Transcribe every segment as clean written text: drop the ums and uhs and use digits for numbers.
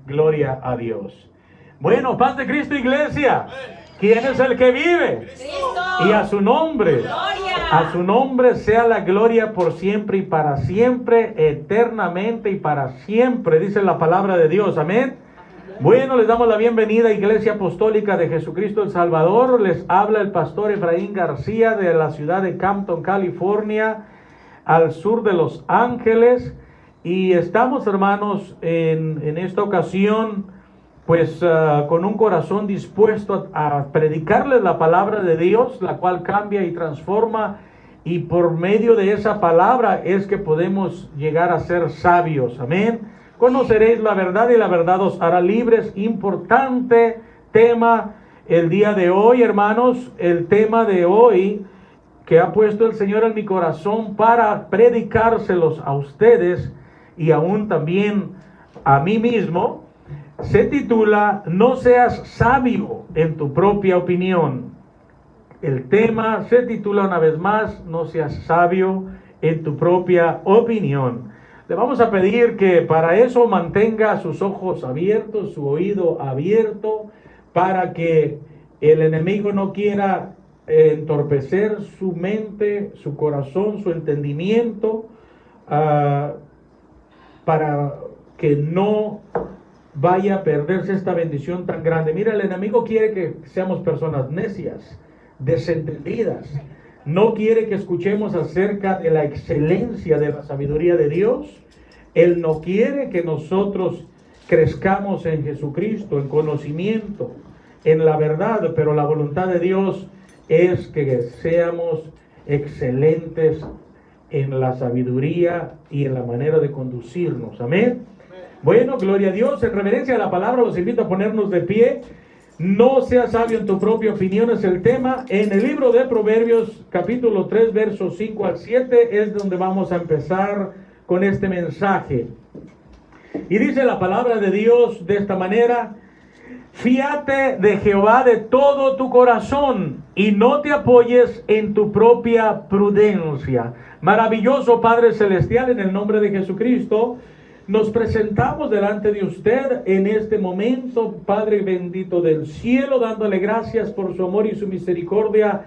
Gloria a Dios. Bueno, paz de Cristo, iglesia. ¿Quién es el que vive? Cristo. Y a su nombre. Gloria. A su nombre sea la gloria por siempre y para siempre, eternamente y para siempre, dice la palabra de Dios. Amén. Bueno, les damos la bienvenida a Iglesia Apostólica de Jesucristo el Salvador. Les habla el pastor Efraín García de la ciudad de Campton, California, al sur de Los Ángeles. Y estamos, hermanos, en esta ocasión, pues con un corazón dispuesto a predicarles la palabra de Dios, la cual cambia y transforma. Y por medio de esa palabra es que podemos llegar a ser sabios. Amén. Conoceréis la verdad y la verdad os hará libres. Importante tema el día de hoy, hermanos. El tema de hoy que ha puesto el Señor en mi corazón para predicárselos a ustedes y aún también a mí mismo, se titula No seas sabio en tu propia opinión. El tema se titula una vez más No seas sabio en tu propia opinión. Le vamos a pedir que para eso mantenga sus ojos abiertos, su oído abierto, para que el enemigo no quiera entorpecer su mente, su corazón, su entendimiento, para que no vaya a perderse esta bendición tan grande. Mira, el enemigo quiere que seamos personas necias, desentendidas. No quiere que escuchemos acerca de la excelencia de la sabiduría de Dios. Él no quiere que nosotros crezcamos en Jesucristo, en conocimiento, en la verdad, pero la voluntad de Dios es que seamos excelentes en la sabiduría y en la manera de conducirnos. Amén. Bueno, gloria a Dios. En reverencia a la palabra los invito a ponernos de pie. No seas sabio en tu propia opinión es el tema. En el libro de Proverbios, capítulo 3, versos 5 al 7, es donde vamos a empezar con este mensaje. Y dice la palabra de Dios de esta manera: Fíate de Jehová de todo tu corazón y no te apoyes en tu propia prudencia. Maravilloso Padre Celestial, en el nombre de Jesucristo, nos presentamos delante de usted en este momento, Padre bendito del cielo, dándole gracias por su amor y su misericordia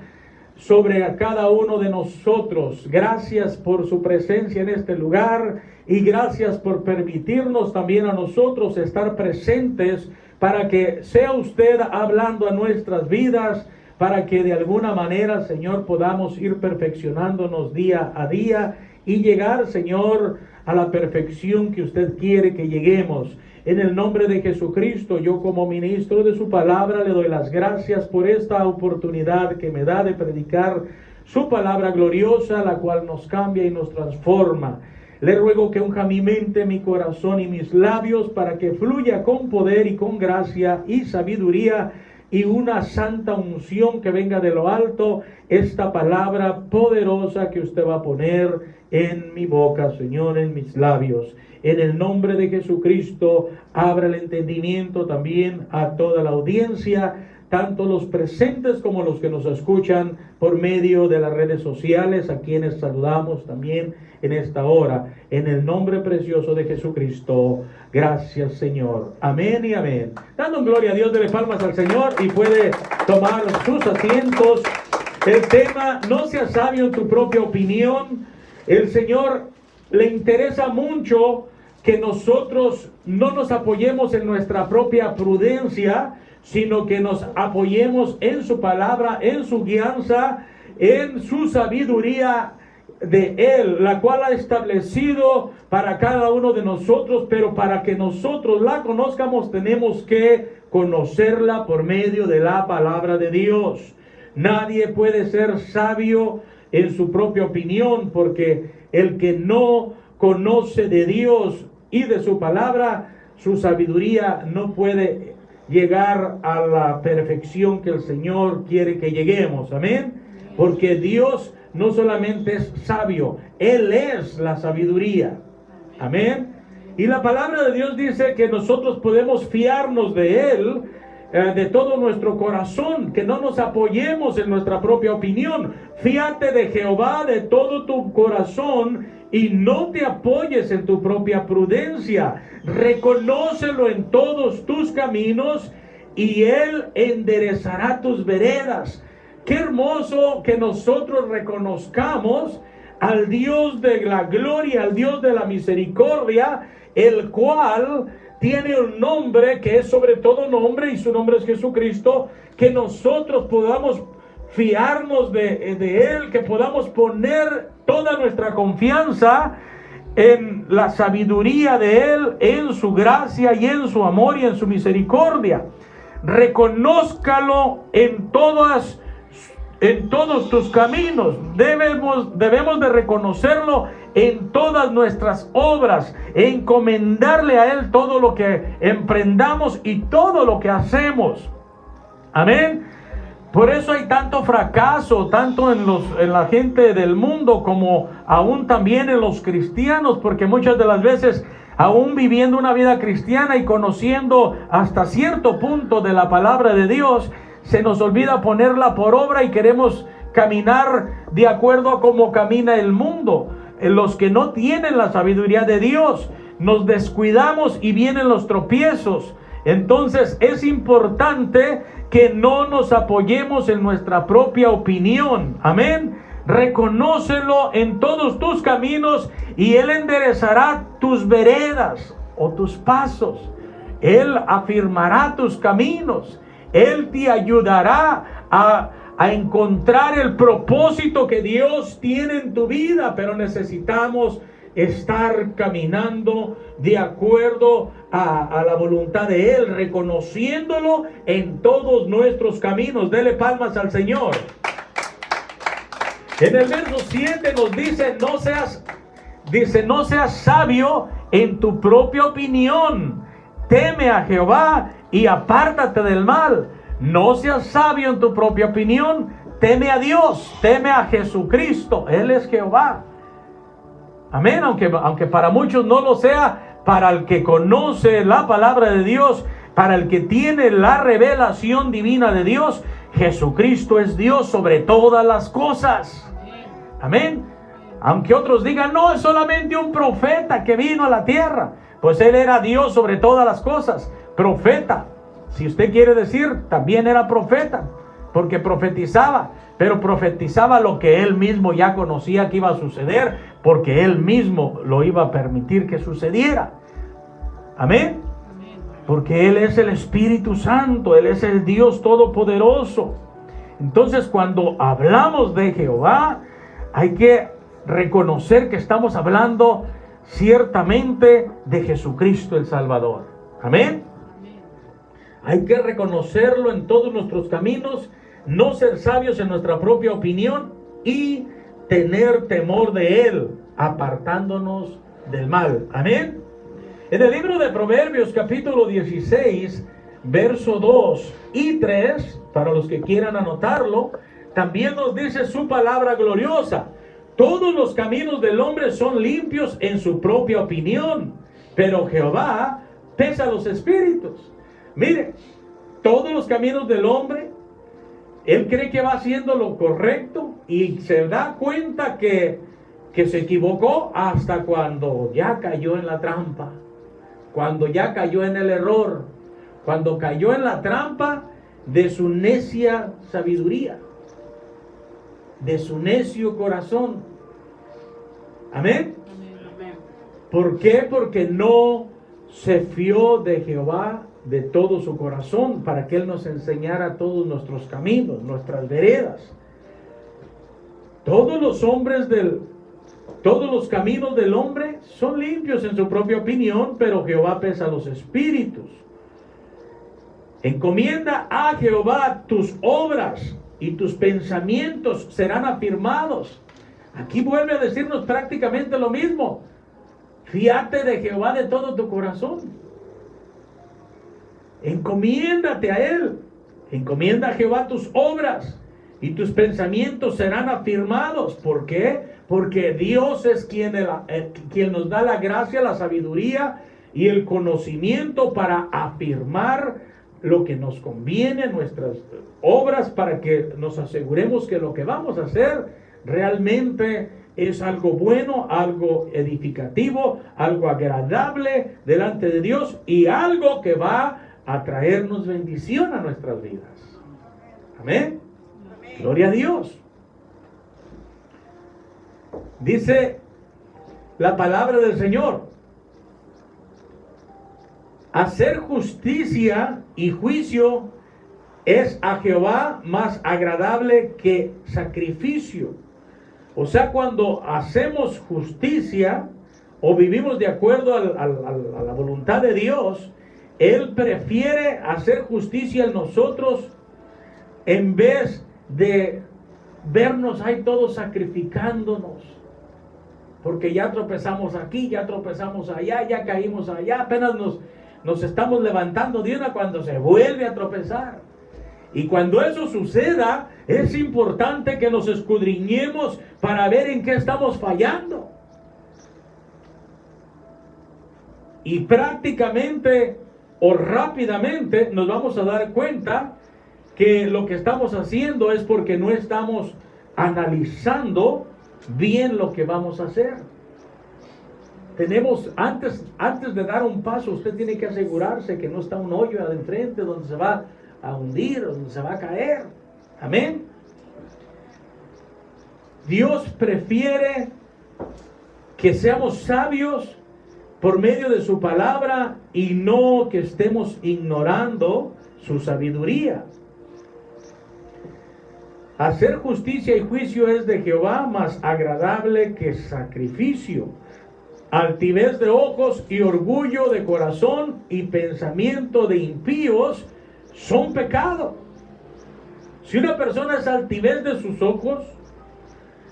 sobre a cada uno de nosotros. Gracias por su presencia en este lugar y gracias por permitirnos también a nosotros estar presentes para que sea usted hablando a nuestras vidas, para que de alguna manera, Señor, podamos ir perfeccionándonos día a día y llegar, Señor, a la perfección que usted quiere que lleguemos. En el nombre de Jesucristo, yo como ministro de su palabra le doy las gracias por esta oportunidad que me da de predicar su palabra gloriosa, la cual nos cambia y nos transforma. Le ruego que unja mi mente, mi corazón y mis labios para que fluya con poder y con gracia y sabiduría y una santa unción que venga de lo alto, esta palabra poderosa que usted va a poner en mi boca, Señor, en mis labios. En el nombre de Jesucristo, abra el entendimiento también a toda la audiencia, tanto los presentes como los que nos escuchan por medio de las redes sociales, a quienes saludamos también en esta hora. En el nombre precioso de Jesucristo, gracias, Señor. Amén y amén. Dando gloria a Dios, dele palmas al Señor y puede tomar sus asientos. El tema, no seas sabio en tu propia opinión. El Señor le interesa mucho que nosotros no nos apoyemos en nuestra propia prudencia, sino que nos apoyemos en su palabra, en su guianza, en su sabiduría de Él, la cual ha establecido para cada uno de nosotros, pero para que nosotros la conozcamos tenemos que conocerla por medio de la palabra de Dios. Nadie puede ser sabio en su propia opinión, porque el que no conoce de Dios y de su palabra, su sabiduría no puede llegar a la perfección que el Señor quiere que lleguemos. Amén. Porque Dios no solamente es sabio, Él es la sabiduría. Amén. Y la palabra de Dios dice que nosotros podemos fiarnos de Él de todo nuestro corazón, que no nos apoyemos en nuestra propia opinión. Fíate de Jehová de todo tu corazón y no te apoyes en tu propia prudencia. Reconócelo en todos tus caminos y Él enderezará tus veredas. Qué hermoso que nosotros reconozcamos al Dios de la gloria, al Dios de la misericordia, el cual tiene un nombre que es sobre todo nombre, y su nombre es Jesucristo. Que nosotros podamos fiarnos de Él, que podamos poner toda nuestra confianza en la sabiduría de Él, en su gracia y en su amor y en su misericordia. Reconózcalo en todos tus caminos. Debemos de reconocerlo en todas nuestras obras, encomendarle a Él todo lo que emprendamos y todo lo que hacemos. Amén. Por eso hay tanto fracaso, tanto en la gente del mundo como aún también en los cristianos, porque muchas de las veces, aún viviendo una vida cristiana y conociendo hasta cierto punto de la palabra de Dios, se nos olvida ponerla por obra y queremos caminar de acuerdo a cómo camina el mundo. Los que no tienen la sabiduría de Dios, nos descuidamos y vienen los tropiezos. Entonces es importante que no nos apoyemos en nuestra propia opinión. Amén. Reconócelo en todos tus caminos y Él enderezará tus veredas o tus pasos. Él afirmará tus caminos. Él te ayudará a encontrar el propósito que Dios tiene en tu vida, pero necesitamos estar caminando de acuerdo a la voluntad de Él, reconociéndolo en todos nuestros caminos. Dele palmas al Señor. En el verso 7 nos dice, no seas sabio en tu propia opinión. Teme a Jehová y apártate del mal. No seas sabio en tu propia opinión. Teme a Dios, teme a Jesucristo. Él es Jehová. Amén. Aunque para muchos no lo sea, para el que conoce la palabra de Dios, para el que tiene la revelación divina de Dios, Jesucristo es Dios sobre todas las cosas. Amén. Aunque otros digan, no, es solamente un profeta que vino a la tierra. Pues Él era Dios sobre todas las cosas. Profeta, si usted quiere decir, también era profeta, porque profetizaba, pero profetizaba lo que Él mismo ya conocía que iba a suceder, porque Él mismo lo iba a permitir que sucediera. Amén. Porque Él es el Espíritu Santo, Él es el Dios Todopoderoso. Entonces, cuando hablamos de Jehová, hay que reconocer que estamos hablando ciertamente de Jesucristo el Salvador. Amén. Hay que reconocerlo en todos nuestros caminos, no ser sabios en nuestra propia opinión y tener temor de Él, apartándonos del mal. Amén. En el libro de Proverbios, capítulo 16, verso 2 y 3, para los que quieran anotarlo, también nos dice su palabra gloriosa. Todos los caminos del hombre son limpios en su propia opinión, pero Jehová pesa los espíritus. Mire, todos los caminos del hombre, él cree que va haciendo lo correcto y se da cuenta que se equivocó hasta cuando ya cayó en la trampa, cuando ya cayó en el error, cuando cayó en la trampa de su necia sabiduría, de su necio corazón. Amén. ¿Por qué? Porque no se fió de Jehová de todo su corazón, para que Él nos enseñara todos nuestros caminos, nuestras veredas. Todos los caminos del hombre son limpios en su propia opinión, pero Jehová pesa los espíritus. Encomienda a Jehová tus obras y tus pensamientos serán afirmados. Aquí vuelve a decirnos prácticamente lo mismo. Fíate de Jehová de todo tu corazón. Encomiéndate a Él. Encomienda a Jehová tus obras y tus pensamientos serán afirmados. ¿Por qué? Porque Dios es quien nos da la gracia, la sabiduría y el conocimiento para afirmar lo que nos conviene, nuestras obras, para que nos aseguremos que lo que vamos a hacer realmente es algo bueno, algo edificativo, algo agradable delante de Dios y algo que va a traernos bendición a nuestras vidas. Amén. Gloria a Dios. Dice la palabra del Señor: hacer justicia y juicio es a Jehová más agradable que sacrificio. O sea, cuando hacemos justicia o vivimos de acuerdo a la voluntad de Dios, Él prefiere hacer justicia en nosotros en vez de vernos ahí todos sacrificándonos. Porque ya tropezamos aquí, ya tropezamos allá, ya caímos allá, apenas nos estamos levantando de una cuando se vuelve a tropezar. Y cuando eso suceda, es importante que nos escudriñemos para ver en qué estamos fallando. Y prácticamente o rápidamente nos vamos a dar cuenta que lo que estamos haciendo es porque no estamos analizando bien lo que vamos a hacer. Tenemos, antes de dar un paso, usted tiene que asegurarse que no está un hoyo de enfrente donde se va a hundir, donde se va a caer. Amén. Dios prefiere que seamos sabios por medio de su palabra y no que estemos ignorando su sabiduría. Hacer justicia y juicio es de Jehová más agradable que sacrificio. Altivez de ojos y orgullo de corazón y pensamiento de impíos son pecado. Si una persona es altivez de sus ojos,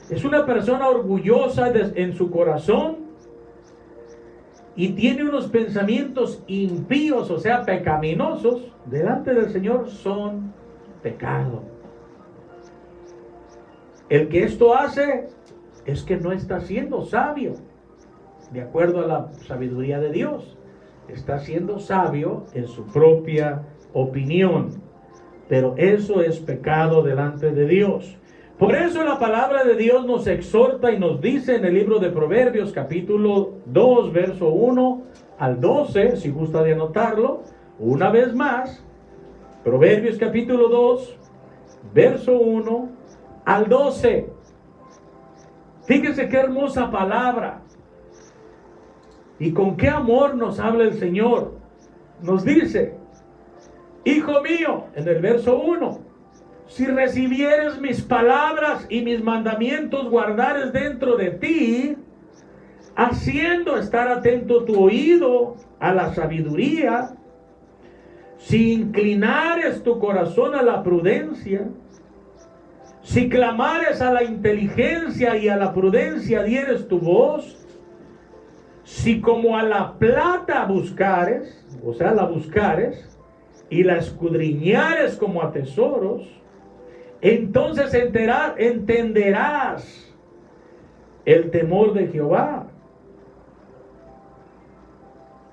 es una persona orgullosa en su corazón y tiene unos pensamientos impíos, o sea, pecaminosos, delante del Señor son pecado. El que esto hace es que no está siendo sabio, de acuerdo a la sabiduría de Dios. Está siendo sabio en su propia opinión, pero eso es pecado delante de Dios. Por eso la palabra de Dios nos exhorta y nos dice en el libro de Proverbios capítulo 2 verso 1 al 12, si gusta de anotarlo una vez más. Proverbios capítulo 2 verso 1 al 12. Fíjese qué hermosa palabra y con qué amor nos habla el Señor. Nos dice: hijo mío, en el verso 1, si recibieres mis palabras y mis mandamientos guardares dentro de ti, haciendo estar atento tu oído a la sabiduría, si inclinares tu corazón a la prudencia, si clamares a la inteligencia y a la prudencia dieres tu voz, si como a la plata buscares, o sea, la buscares, y la escudriñares como a tesoros, entonces entenderás el temor de Jehová.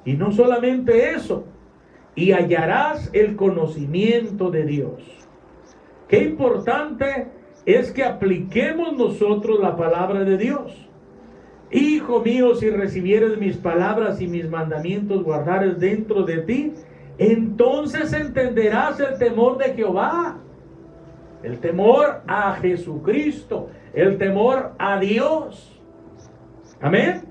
Y no solamente eso, y hallarás el conocimiento de Dios. Qué importante es que apliquemos nosotros la palabra de Dios. Hijo mío, si recibieres mis palabras y mis mandamientos guardares dentro de ti, entonces entenderás el temor de Jehová, el temor a Jesucristo, el temor a Dios. Amén.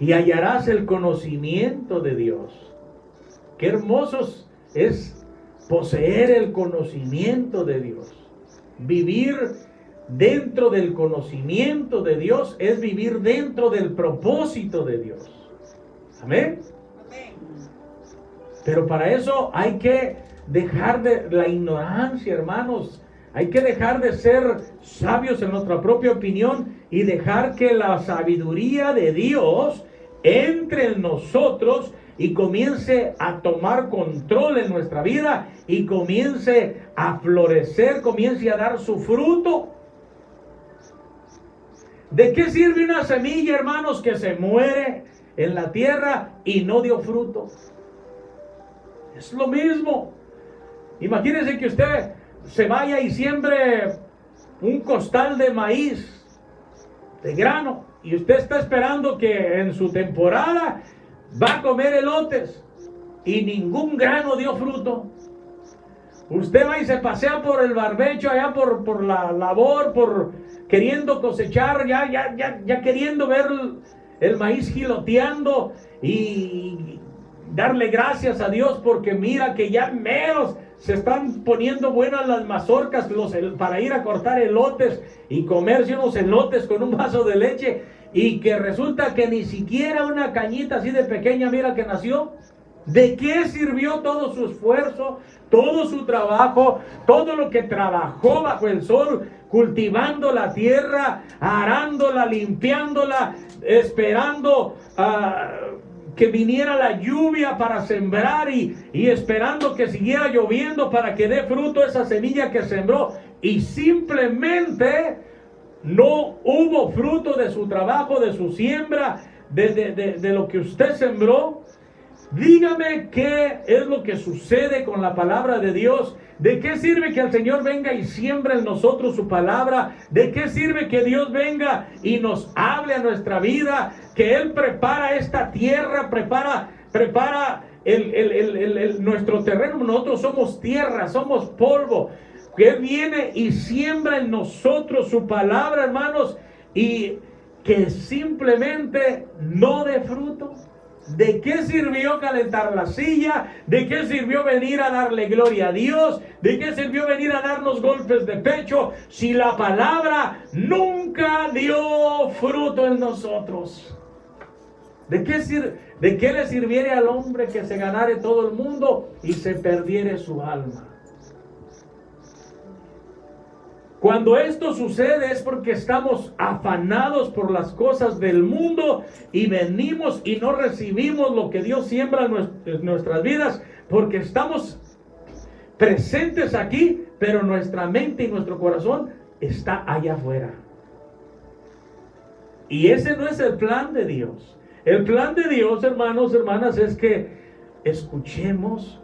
Y hallarás el conocimiento de Dios. Qué hermoso es poseer el conocimiento de Dios. Vivir dentro del conocimiento de Dios es vivir dentro del propósito de Dios. Amén. Pero para eso hay que dejar de la ignorancia, hermanos. Hay que dejar de ser sabios en nuestra propia opinión y dejar que la sabiduría de Dios entre en nosotros y comience a tomar control en nuestra vida y comience a florecer, comience a dar su fruto. ¿De qué sirve una semilla, hermanos, que se muere en la tierra y no dio fruto? Es lo mismo. Imagínense que usted se vaya y siembre un costal de maíz, de grano, y usted está esperando que en su temporada va a comer elotes y ningún grano dio fruto. Usted va y se pasea por el barbecho allá por la labor, por queriendo cosechar, ya queriendo ver el maíz giloteando y darle gracias a Dios porque mira que ya meros se están poniendo buenas las mazorcas para ir a cortar elotes y comerse unos elotes con un vaso de leche, y que resulta que ni siquiera una cañita así de pequeña mira que nació. ¿De qué sirvió todo su esfuerzo, todo su trabajo, todo lo que trabajó bajo el sol, cultivando la tierra, arándola, limpiándola, esperando que viniera la lluvia para sembrar y esperando que siguiera lloviendo para que dé fruto esa semilla que sembró, y simplemente no hubo fruto de su trabajo, de su siembra, de lo que usted sembró? Dígame qué es lo que sucede con la palabra de Dios. ¿De qué sirve que el Señor venga y siembre en nosotros su palabra? ¿De qué sirve que Dios venga y nos hable a nuestra vida? Que Él prepara esta tierra, prepara nuestro terreno. Nosotros somos tierra, somos polvo. Que Él viene y siembra en nosotros su palabra, hermanos, y que simplemente no dé fruto. ¿De qué sirvió calentar la silla? ¿De qué sirvió venir a darle gloria a Dios? ¿De qué sirvió venir a darnos golpes de pecho si la palabra nunca dio fruto en nosotros? ¿De qué le sirviera al hombre que se ganare todo el mundo y se perdiere su alma? Cuando esto sucede es porque estamos afanados por las cosas del mundo y venimos y no recibimos lo que Dios siembra en nuestras vidas, porque estamos presentes aquí, pero nuestra mente y nuestro corazón está allá afuera. Y ese no es el plan de Dios. El plan de Dios, hermanos, hermanas, es que escuchemos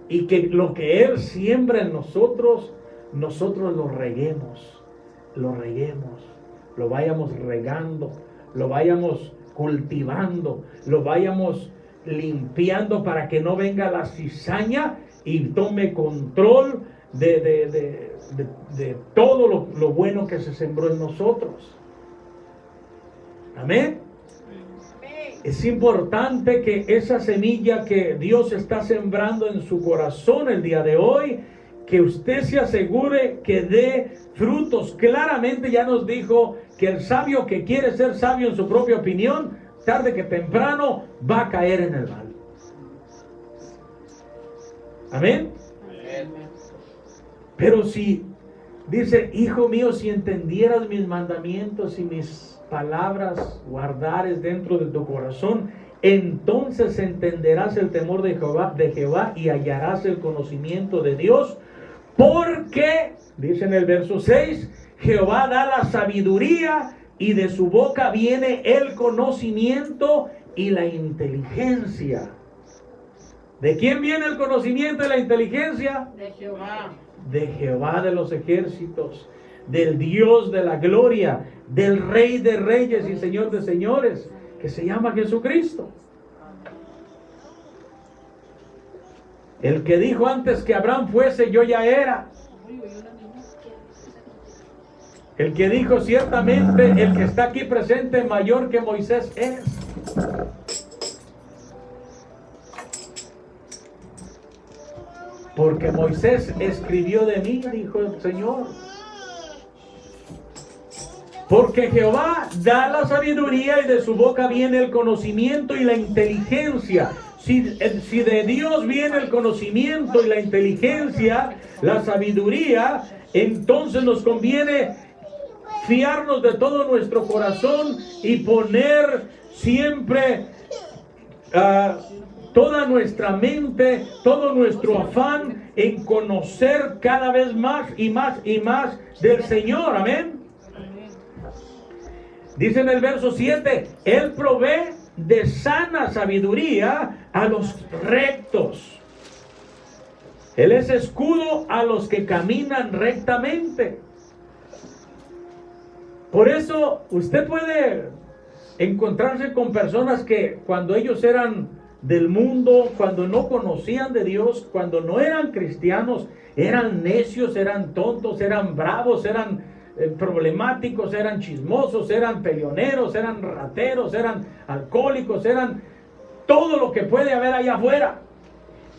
y que lo que Él siembra en nosotros lo reguemos, lo vayamos regando, lo vayamos cultivando, lo vayamos limpiando para que no venga la cizaña y tome control de todo lo bueno que se sembró en nosotros. Amén. Es importante que esa semilla que Dios está sembrando en su corazón el día de hoy, que usted se asegure que dé frutos. Claramente ya nos dijo que el sabio que quiere ser sabio en su propia opinión, tarde que temprano va a caer en el mal. Amén. Pero si dice, hijo mío, si entendieras mis mandamientos y mis palabras guardares dentro de tu corazón, entonces entenderás el temor de Jehová y hallarás el conocimiento de Dios. Porque, dice en el verso 6, Jehová da la sabiduría y de su boca viene el conocimiento y la inteligencia. ¿De quién viene el conocimiento y la inteligencia? De Jehová. De Jehová de los ejércitos, del Dios de la gloria, del Rey de reyes y Señor de señores, que se llama Jesucristo. El que dijo antes que Abraham fuese, yo ya era. El que dijo ciertamente, el que está aquí presente mayor que Moisés es. Porque Moisés escribió de mí, dijo el Señor. Porque Jehová da la sabiduría y de su boca viene el conocimiento y la inteligencia. Si de Dios viene el conocimiento y la inteligencia, la sabiduría, entonces nos conviene fiarnos de todo nuestro corazón y poner siempre toda nuestra mente, todo nuestro afán en conocer cada vez más y más y más del Señor. Amén. Dice en el verso 7, Él provee de sana sabiduría a los rectos. Él es escudo a los que caminan rectamente. Por eso usted puede encontrarse con personas que cuando ellos eran del mundo, cuando no conocían de Dios, cuando no eran cristianos, eran necios, eran tontos, eran bravos, eran problemáticos, eran chismosos, eran peleoneros, eran rateros, eran alcohólicos, eran todo lo que puede haber allá afuera.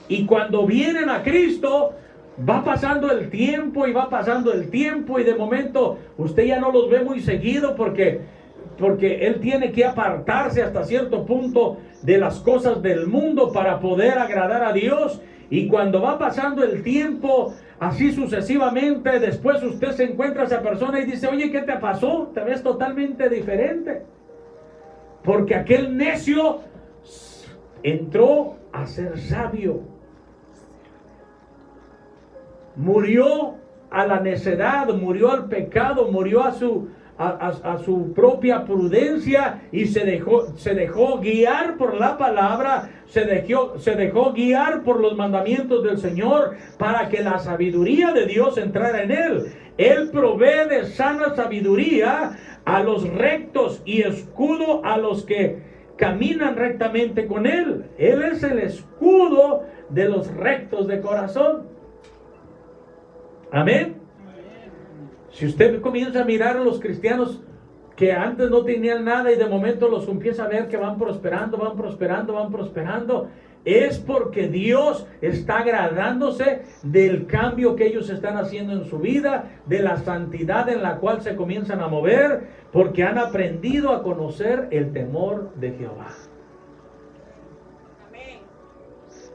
Y cuando vienen a Cristo, va pasando el tiempo y va pasando el tiempo y de momento usted ya no los ve muy seguido porque él tiene que apartarse hasta cierto punto de las cosas del mundo para poder agradar a Dios. Y cuando va pasando el tiempo, así sucesivamente, después usted se encuentra a esa persona y dice, oye, ¿qué te pasó? Te ves totalmente diferente. Porque aquel necio entró a ser sabio. Murió a la necedad, murió al pecado, murió a su propia prudencia y se dejó guiar por la palabra, se dejó guiar por los mandamientos del Señor para que la sabiduría de Dios entrara en él. Él provee de sana sabiduría a los rectos y escudo a los que caminan rectamente con él. Él es el escudo de los rectos de corazón. Amén. Si usted comienza a mirar a los cristianos que antes no tenían nada y de momento los empieza a ver que van prosperando, van prosperando, van prosperando, es porque Dios está agradándose del cambio que ellos están haciendo en su vida, de la santidad en la cual se comienzan a mover, porque han aprendido a conocer el temor de Jehová.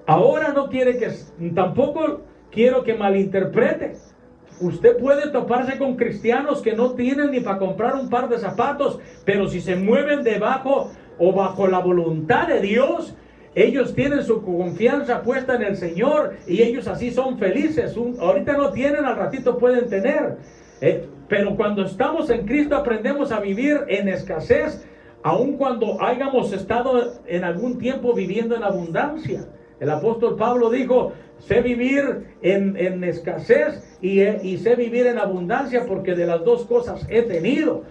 Ahora no quiere que, tampoco quiero que malinterprete. Usted puede toparse con cristianos que no tienen ni para comprar un par de zapatos, pero si se mueven debajo o bajo la voluntad de Dios, ellos tienen su confianza puesta en el Señor y ellos así son felices. Ahorita no tienen, al ratito pueden tener. Pero cuando estamos en Cristo aprendemos a vivir en escasez, aun cuando hayamos estado en algún tiempo viviendo en abundancia. El apóstol Pablo dijo, sé vivir en escasez y sé vivir en abundancia porque de las dos cosas he tenido.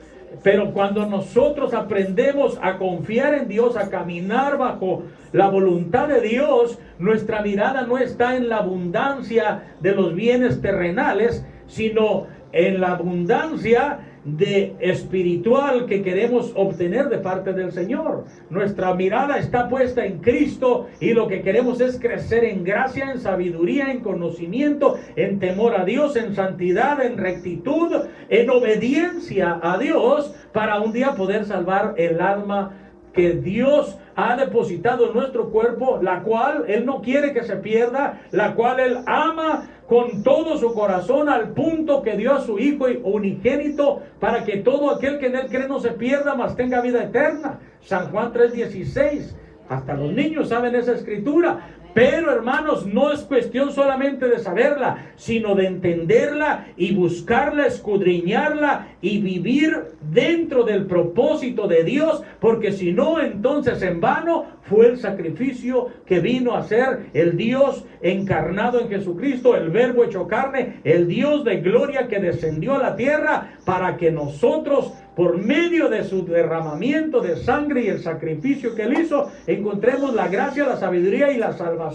Pero cuando nosotros aprendemos a confiar en Dios, a caminar bajo la voluntad de Dios, nuestra mirada no está en la abundancia de los bienes terrenales, sino en la abundancia de espiritual que queremos obtener de parte del Señor. Nuestra mirada está puesta en Cristo y lo que queremos es crecer en gracia, en sabiduría, en conocimiento, en temor a Dios, en santidad, en rectitud, en obediencia a Dios, para un día poder salvar el alma que Dios ha depositado en nuestro cuerpo, la cual Él no quiere que se pierda, la cual Él ama con todo su corazón, al punto que dio a su Hijo unigénito para que todo aquel que en Él cree no se pierda, mas tenga vida eterna. San Juan 3:16. Hasta los niños saben esa escritura. Pero hermanos, no es cuestión solamente de saberla, sino de entenderla y buscarla, escudriñarla y vivir dentro del propósito de Dios, porque si no, entonces en vano fue el sacrificio que vino a ser el Dios encarnado en Jesucristo, el Verbo hecho carne, el Dios de gloria que descendió a la tierra para que nosotros, por medio de su derramamiento de sangre y el sacrificio que Él hizo, encontremos la gracia, la sabiduría y la salvación.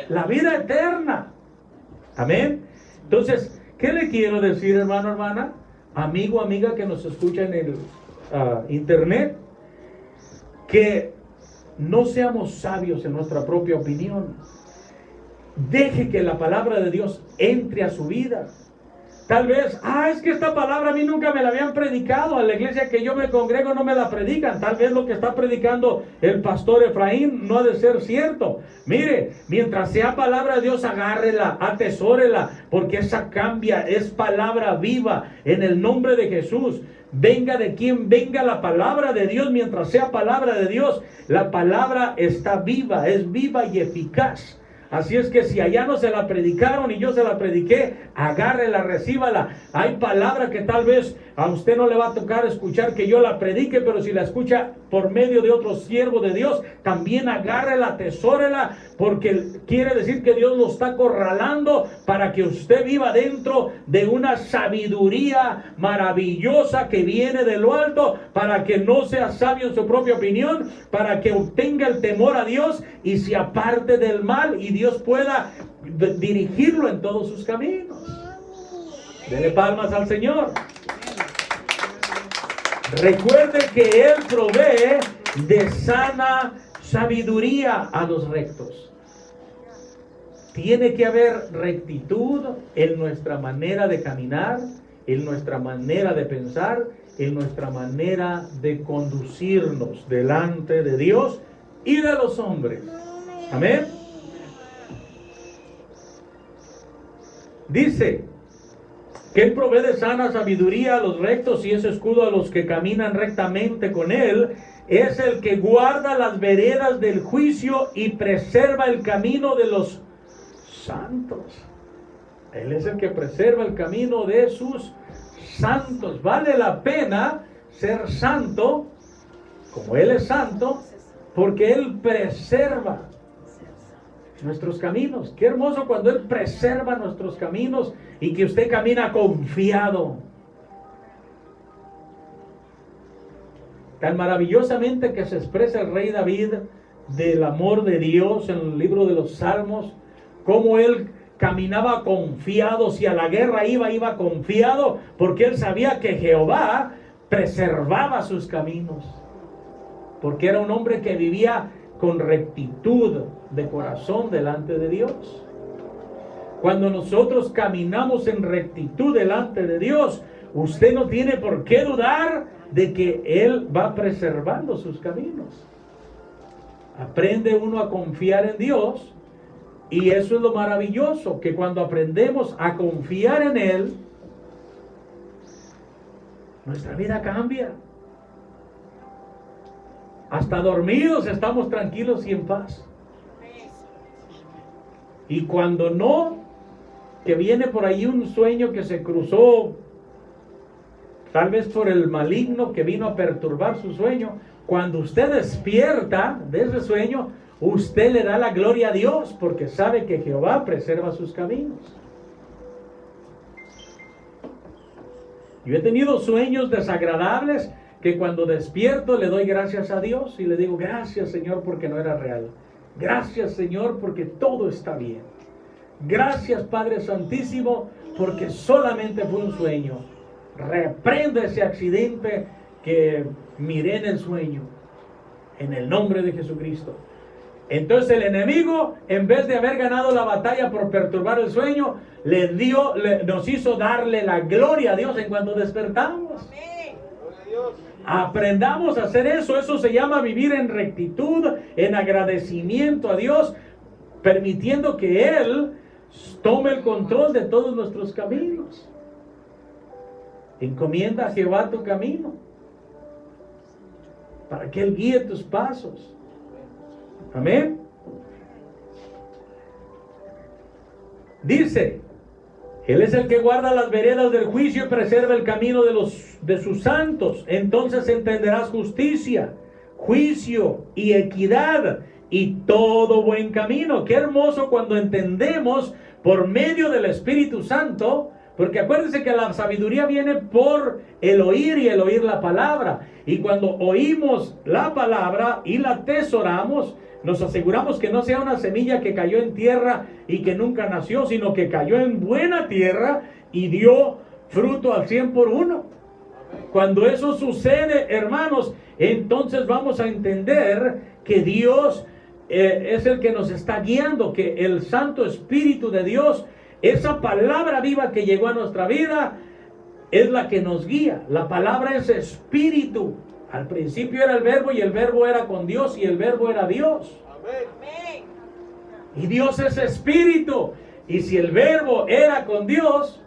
La vida eterna. Amén. Entonces, ¿qué le quiero decir, hermano, hermana? Amigo, amiga que nos escucha en el internet. Que no seamos sabios en nuestra propia opinión. Deje que la palabra de Dios entre a su vida. Tal vez, es que esta palabra a mí nunca me la habían predicado, a la iglesia que yo me congrego no me la predican. Tal vez lo que está predicando el pastor Efraín no ha de ser cierto. Mire, mientras sea palabra de Dios, agárrela, atesórela, porque esa cambia, es palabra viva en el nombre de Jesús. Venga de quien venga la palabra de Dios, mientras sea palabra de Dios, la palabra está viva, es viva y eficaz. Así es que si allá no se la predicaron y yo se la prediqué, agárrela, recíbala. Hay palabra que tal vez a usted no le va a tocar escuchar que yo la predique, pero si la escucha por medio de otro siervo de Dios, también agárrela, atesórela, porque quiere decir que Dios lo está acorralando para que usted viva dentro de una sabiduría maravillosa que viene de lo alto, para que no sea sabio en su propia opinión, para que obtenga el temor a Dios y se aparte del mal y Dios pueda dirigirlo en todos sus caminos. Dele palmas al Señor. Recuerde que Él provee de sana sabiduría a los rectos. Tiene que haber rectitud en nuestra manera de caminar, en nuestra manera de pensar, en nuestra manera de conducirnos delante de Dios y de los hombres. Amén. Dice que Él provee de sana sabiduría a los rectos y es escudo a los que caminan rectamente con Él. Es el que guarda las veredas del juicio y preserva el camino de los santos. Él es el que preserva el camino de sus santos. Vale la pena ser santo, como Él es santo, porque Él preserva nuestros caminos. Qué hermoso cuando Él preserva nuestros caminos y que usted camina confiado. Tan maravillosamente que se expresa el rey David del amor de Dios en el libro de los Salmos, cómo él caminaba confiado. Si a la guerra iba confiado, porque él sabía que Jehová preservaba sus caminos, porque era un hombre que vivía con rectitud de corazón delante de Dios. Cuando nosotros caminamos en rectitud delante de Dios, usted no tiene por qué dudar de que Él va preservando sus caminos. Aprende uno a confiar en Dios, y eso es lo maravilloso, que cuando aprendemos a confiar en Él, nuestra vida cambia. Hasta dormidos estamos tranquilos y en paz. Y cuando no, que viene por ahí un sueño que se cruzó, tal vez por el maligno que vino a perturbar su sueño, cuando usted despierta de ese sueño, usted le da la gloria a Dios, porque sabe que Jehová preserva sus caminos. Yo he tenido sueños desagradables que cuando despierto le doy gracias a Dios y le digo: gracias, Señor, porque no era real. Gracias, Señor, porque todo está bien. Gracias, Padre Santísimo, porque solamente fue un sueño. Reprendo ese accidente que miré en el sueño, en el nombre de Jesucristo. Entonces el enemigo, en vez de haber ganado la batalla por perturbar el sueño, nos hizo darle la gloria a Dios en cuando despertamos. Aprendamos a hacer eso. Eso se llama vivir en rectitud, en agradecimiento a Dios, permitiendo que Él tome el control de todos nuestros caminos. Encomienda a Jehová tu camino, para que Él guíe tus pasos. Amén. Dice: Él es el que guarda las veredas del juicio y preserva el camino de sus santos. Entonces entenderás justicia, juicio y equidad y todo buen camino. Qué hermoso cuando entendemos por medio del Espíritu Santo. Porque acuérdense que la sabiduría viene por el oír y el oír la palabra. Y cuando oímos la palabra y la atesoramos, nos aseguramos que no sea una semilla que cayó en tierra y que nunca nació, sino que cayó en buena tierra y dio fruto al 100 por 1. Cuando eso sucede, hermanos, entonces vamos a entender que Dios es el que nos está guiando, que el Santo Espíritu de Dios, esa palabra viva que llegó a nuestra vida, es la que nos guía. La palabra es espíritu. Al principio era el verbo y el verbo era con Dios y el verbo era Dios. Amén. Y Dios es espíritu. Y si el verbo era con Dios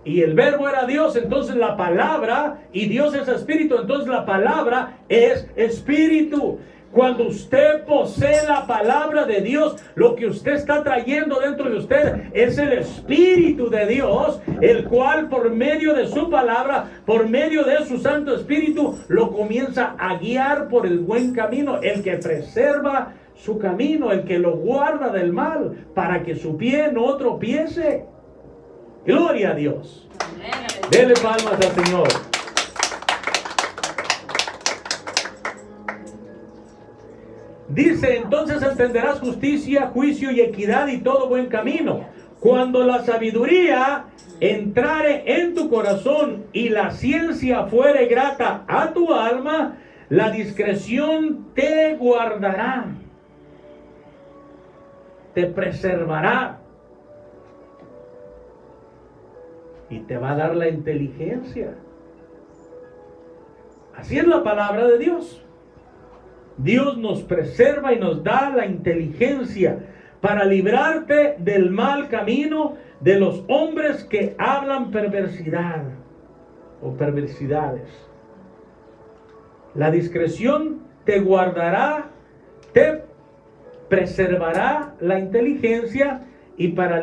y el verbo era Dios, entonces la palabra, y Dios es espíritu, entonces la palabra es espíritu. Cuando usted posee la palabra de Dios, lo que usted está trayendo dentro de usted es el Espíritu de Dios, el cual por medio de su palabra, por medio de su Santo Espíritu, lo comienza a guiar por el buen camino, el que preserva su camino, el que lo guarda del mal, para que su pie no tropiece. Gloria a Dios. Dele palmas al Señor. Dice, entonces entenderás justicia, juicio y equidad y todo buen camino. Cuando la sabiduría entrare en tu corazón y la ciencia fuere grata a tu alma, la discreción te guardará, te preservará y te va a dar la inteligencia. Así es la palabra de Dios. Dios nos preserva y nos da la inteligencia para librarte del mal camino de los hombres que hablan perversidad o perversidades. La discreción te guardará, te preservará la inteligencia y para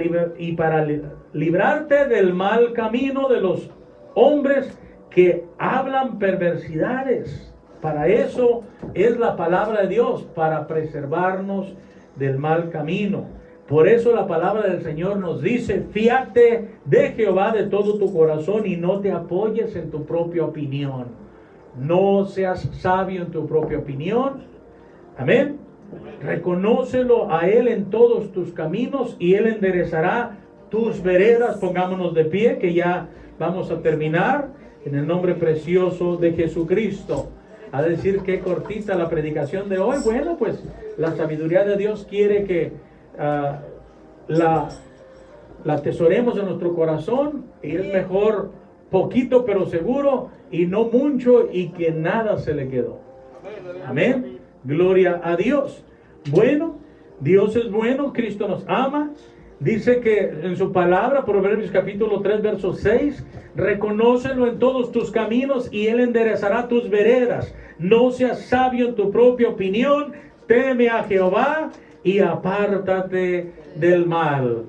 librarte del mal camino de los hombres que hablan perversidades. Para eso es la palabra de Dios, para preservarnos del mal camino. Por eso la palabra del Señor nos dice, fíate de Jehová de todo tu corazón y no te apoyes en tu propia opinión. No seas sabio en tu propia opinión. Amén. Reconócelo a Él en todos tus caminos y Él enderezará tus veredas. Pongámonos de pie, que ya vamos a terminar, en el nombre precioso de Jesucristo. A decir que cortita la predicación de hoy. Bueno, pues la sabiduría de Dios quiere que la atesoremos en nuestro corazón, y es mejor poquito pero seguro y no mucho y que nada se le quedó. Amén. Gloria a Dios. Bueno, Dios es bueno, Cristo nos ama. Dice que en su palabra, Proverbios capítulo 3, verso 6, reconócelo en todos tus caminos y Él enderezará tus veredas. No seas sabio en tu propia opinión, teme a Jehová y apártate del mal.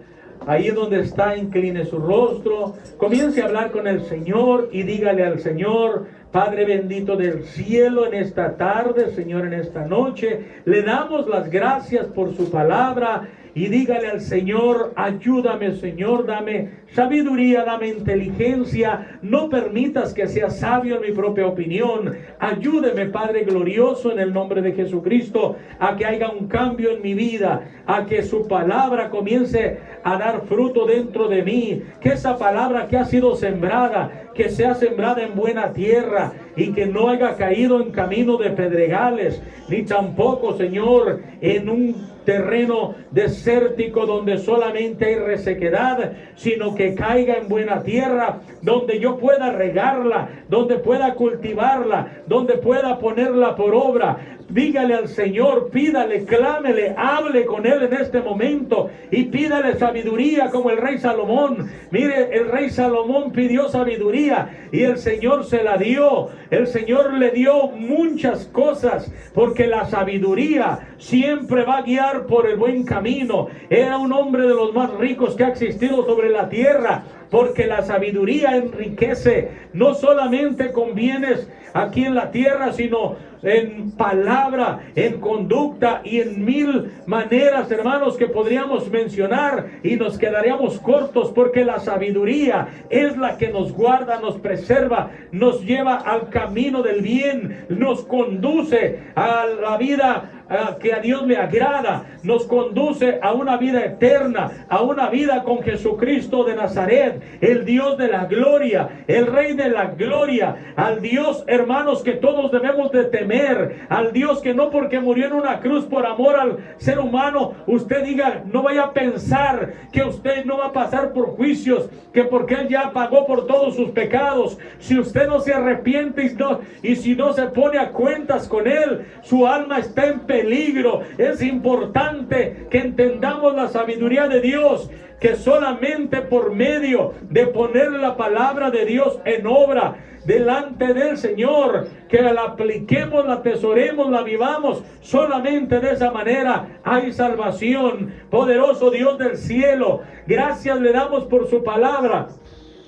Ahí donde está, incline su rostro, comience a hablar con el Señor y dígale al Señor: Padre bendito del cielo, en esta tarde, Señor, en esta noche, le damos las gracias por su palabra. Y dígale al Señor: ayúdame, Señor, dame sabiduría, dame inteligencia. No permitas que sea sabio en mi propia opinión. Ayúdeme, Padre glorioso, en el nombre de Jesucristo, a que haya un cambio en mi vida, a que su palabra comience a dar fruto dentro de mí. Que esa palabra que ha sido sembrada, que sea sembrada en buena tierra y que no haya caído en camino de pedregales, ni tampoco, Señor, en un terreno desértico donde solamente hay resequedad, sino que caiga en buena tierra, donde yo pueda regarla, donde pueda cultivarla, donde pueda ponerla por obra. Dígale al Señor, pídale, clámele, hable con Él en este momento y pídale sabiduría como el rey Salomón. Mire, el rey Salomón pidió sabiduría y el Señor se la dio. El Señor le dio muchas cosas, porque la sabiduría siempre va a guiar por el buen camino. Era un hombre de los más ricos que ha existido sobre la tierra, porque la sabiduría enriquece, no solamente con bienes aquí en la tierra, sino en palabra, en conducta y en mil maneras, hermanos, que podríamos mencionar y nos quedaríamos cortos, porque la sabiduría es la que nos guarda, nos preserva, nos lleva al camino del bien, nos conduce a la vida que a Dios le agrada, nos conduce a una vida eterna, a una vida con Jesucristo de Nazaret, el Dios de la gloria, el Rey de la gloria, al Dios, hermanos, que todos debemos de temer, al Dios que no porque murió en una cruz por amor al ser humano, usted diga, no vaya a pensar que usted no va a pasar por juicios, que porque Él ya pagó por todos sus pecados. Si usted no se arrepiente y si no se pone a cuentas con Él, su alma está en peligro. peligro. Es importante que entendamos la sabiduría de Dios, que solamente por medio de poner la palabra de Dios en obra delante del Señor, que la apliquemos, la atesoremos, la vivamos, solamente de esa manera hay salvación. Poderoso Dios del cielo, gracias le damos por su palabra.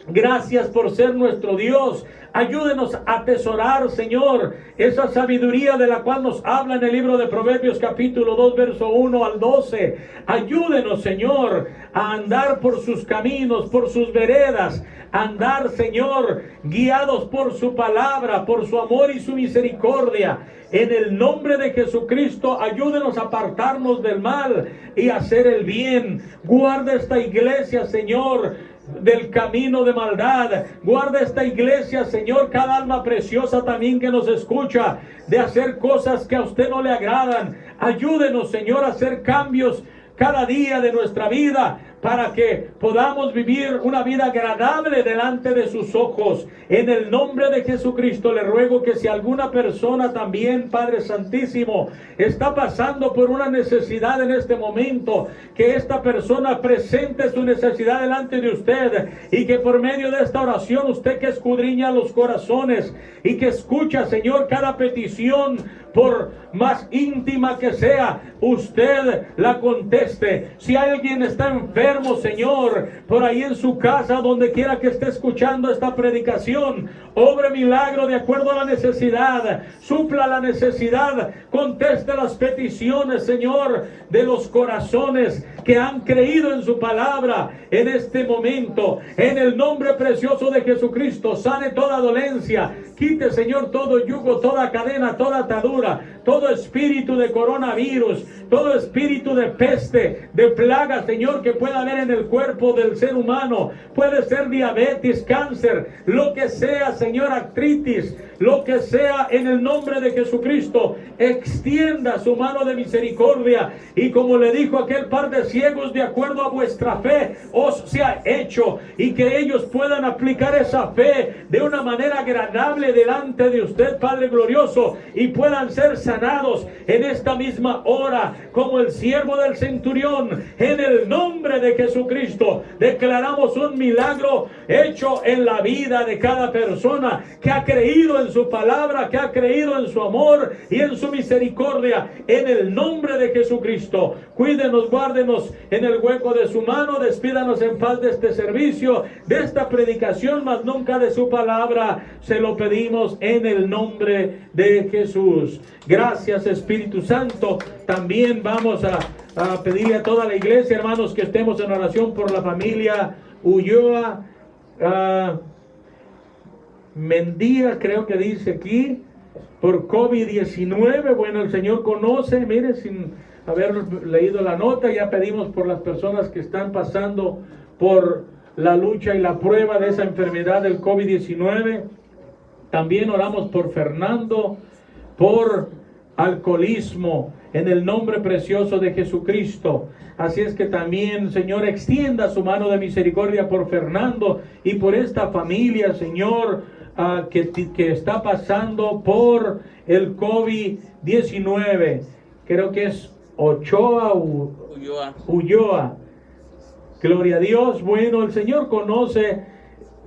Gracias por ser nuestro Dios. Ayúdenos a atesorar, Señor, esa sabiduría de la cual nos habla en el libro de Proverbios capítulo 2, verso 1 al 12. Ayúdenos, Señor, a andar por sus caminos, por sus veredas. Andar, Señor, guiados por su palabra, por su amor y su misericordia. En el nombre de Jesucristo, ayúdenos a apartarnos del mal y hacer el bien. Guarda esta iglesia, Señor, del camino de maldad. Guarda esta iglesia, Señor, cada alma preciosa también que nos escucha, de hacer cosas que a usted no le agradan. Ayúdenos, Señor, a hacer cambios cada día de nuestra vida, para que podamos vivir una vida agradable delante de sus ojos. En el nombre de Jesucristo le ruego que si alguna persona también, Padre Santísimo, está pasando por una necesidad en este momento, que esta persona presente su necesidad delante de usted, y que por medio de esta oración, usted que escudriña los corazones y que escucha, Señor, cada petición, por más íntima que sea, usted la conteste. Si alguien está enfermo, Señor, por ahí en su casa, donde quiera que esté escuchando esta predicación, obre milagro de acuerdo a la necesidad, supla la necesidad, conteste las peticiones, Señor, de los corazones que han creído en su palabra en este momento. En el nombre precioso de Jesucristo, sane toda dolencia, quite, Señor, todo yugo, toda cadena, toda atadura, todo espíritu de coronavirus, todo espíritu de peste, de plaga, Señor, que pueda haber en el cuerpo del ser humano. Puede ser diabetes, cáncer, lo que sea, Señor, artritis, lo que sea, en el nombre de Jesucristo, extienda su mano de misericordia, y como le dijo aquel par de ciegos, de acuerdo a vuestra fe os sea hecho, y que ellos puedan aplicar esa fe de una manera agradable delante de usted, Padre glorioso, y puedan ser sanados en esta misma hora, como el siervo del centurión. En el nombre de Jesucristo declaramos un milagro hecho en la vida de cada persona que ha creído en su palabra, que ha creído en su amor y en su misericordia. En el nombre de Jesucristo, cuídenos, guárdenos en el hueco de su mano, despídanos en paz de este servicio, de esta predicación, mas nunca de su palabra. Se lo pedimos en el nombre de Jesús. Gracias, Espíritu Santo. También vamos a pedirle a toda la iglesia, hermanos, que estemos en oración por la familia Ulloa Mendía, creo que dice aquí, por COVID-19. Bueno, el Señor conoce, mire, sin haber leído la nota, ya pedimos por las personas que están pasando por la lucha y la prueba de esa enfermedad del COVID-19. También oramos por Fernando, por alcoholismo, en el nombre precioso de Jesucristo. Así es que también, Señor, extienda su mano de misericordia por Fernando y por esta familia, Señor, que está pasando por el COVID-19. Creo que es Ulloa. Gloria a Dios. Bueno, el Señor conoce.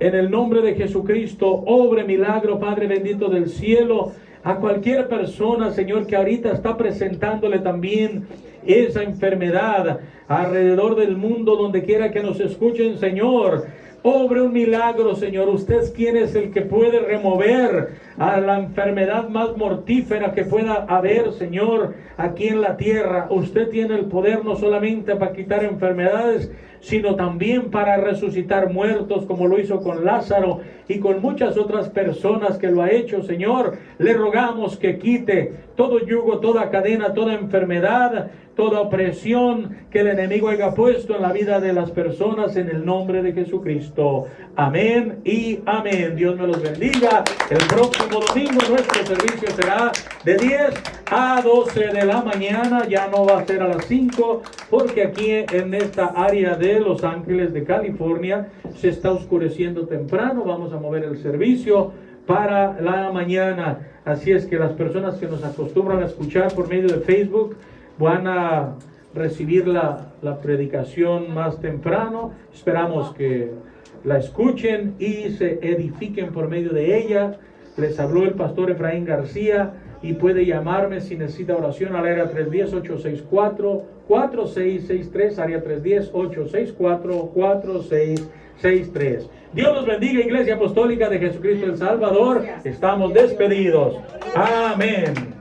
En el nombre de Jesucristo, obre milagro, Padre bendito del cielo, a cualquier persona, Señor, que ahorita está presentándole también esa enfermedad alrededor del mundo, donde quiera que nos escuchen, Señor. Obre un milagro, Señor. Usted es quien es el que puede remover a la enfermedad más mortífera que pueda haber, Señor, aquí en la tierra. Usted tiene el poder no solamente para quitar enfermedades, sino también para resucitar muertos, como lo hizo con Lázaro y con muchas otras personas que lo ha hecho, Señor. Le rogamos que quite todo yugo, toda cadena, toda enfermedad, toda opresión que el enemigo haya puesto en la vida de las personas, en el nombre de Jesucristo. Amén y amén. Dios me los bendiga. El próximo domingo nuestro servicio será de 10 a 12 de la mañana. Ya no va a ser a las 5, porque aquí en esta área de Los Ángeles de California se está oscureciendo temprano. Vamos a mover el servicio para la mañana. Así es que las personas que nos acostumbran a escuchar por medio de Facebook van a recibir la predicación más temprano. Esperamos que la escuchen y se edifiquen por medio de ella. Les habló el pastor Efraín García y puede llamarme si necesita oración al área 310-864-4663, área 310-864-4663. Dios los bendiga, Iglesia Apostólica de Jesucristo el Salvador. Estamos despedidos. Amén.